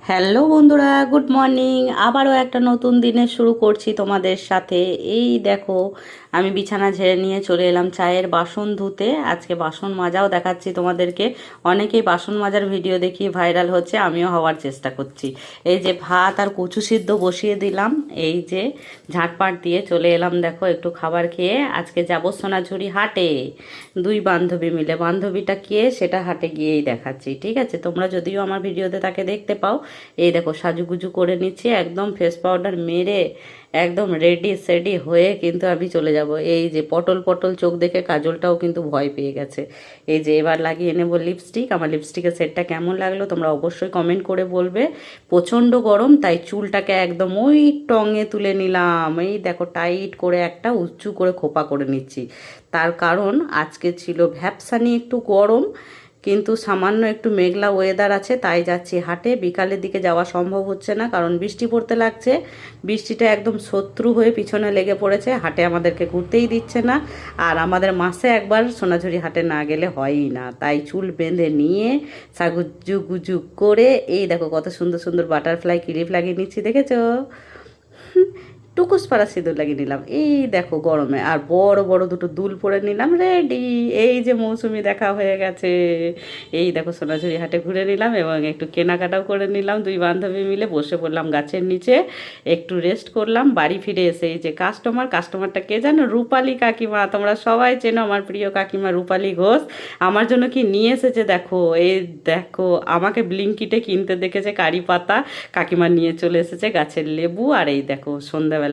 Hello বন্ধুরা, good morning. আবারও একটা নতুন দিনের শুরু করছি তোমাদের সাথে। এই দেখো, আমি বিছানা ঝেড়ে নিয়ে চলে এলাম চায়ের বাসন ধুতে। আজকে বাসন মাজাও দেখাচ্ছি তোমাদেরকে। অনেকেই বাসন মাজার ভিডিও দেখিয়ে ভাইরাল হচ্ছে, আমিও হওয়ার চেষ্টা করছি। এই যে ভাত আর কচু সিদ্ধ বসিয়ে দিলাম, এই যে ঝাঁটপাট দিয়ে চলে এলাম। দেখো, একটু খাবার খেয়ে আজকে যাবো সোনাঝুরি হাটে। দুই বান্ধবী মিলে, বান্ধবীটা কে সেটা হাটে গিয়েই দেখাচ্ছি, ঠিক আছে? তোমরা যদিও আমার ভিডিওতে তাকে দেখতে পাও। এই দেখো, সাজুগুজু করে নিচ্ছি, একদম ফেস পাউডার মেরে একদম রেডি সেডি হয়ে কিন্তু আমি চলে যাব। এই যে পটল পটল চোখ দেখে কাজলটাও কিন্তু ভয় পেয়ে গেছে। এই যে এবার লাগিয়ে নেব লিপস্টিক। আমার লিপস্টিকের সেটটা কেমন লাগলো তোমরা অবশ্যই কমেন্ট করে বলবে। প্রচণ্ড গরম, তাই চুলটাকে একদম ওই টঙে তুলে নিলাম। এই দেখো, টাইট করে একটা উঁচু করে খোপা করে নিচ্ছি। তার কারণ আজকে ছিল ভ্যাপসানি একটু গরম, কিন্তু সামান্য একটু মেঘলা ওয়েদার আছে, তাই যাচ্ছি হাটে। বিকালের দিকে যাওয়া সম্ভব হচ্ছে না, কারণ বৃষ্টি পড়তে লাগছে। বৃষ্টিটা একদম শত্রু হয়ে পিছনে লেগে পড়েছে, হাটে আমাদেরকে ঘুরতেই দিচ্ছে না। আর আমাদের মাসে একবার সোনাঝুরি হাটে না গেলে হয়ই না, তাই চুল বেঁধে নিয়ে সাগুজু গুজু করে এই দেখো কত সুন্দর সুন্দর বাটারফ্লাই ক্লিপ লাগিয়ে নিচ্ছি, দেখেছো? টুকুস পাড়া সিঁদুর লাগিয়ে নিলাম, এই দেখো গরমে। আর বড় বড় দুটো দুল পরে নিলাম, রেডি। এই যে মৌসুমি দেখা হয়ে গেছে। এই দেখো, সোনাঝুরি হাটে ঘুরে নিলাম এবং একটু কেনাকাটাও করে নিলাম। দুই বান্ধবী মিলে বসে পড়লাম গাছের নিচে, একটু রেস্ট করলাম। বাড়ি ফিরে এসে এই যে কাস্টমারটা কে জানো? রূপালী কাকিমা। তোমরা সবাই চেনো আমার প্রিয় কাকিমা রূপালী ঘোষ। আমার জন্য কি নিয়ে এসেছে দেখো। এই দেখো, আমাকে ব্লিঙ্কিটে কিনতে দেখেছে কারি পাতা, কাকিমা নিয়ে চলে এসেছে গাছের লেবু। আর এই দেখো সন্ধ্যাবেলা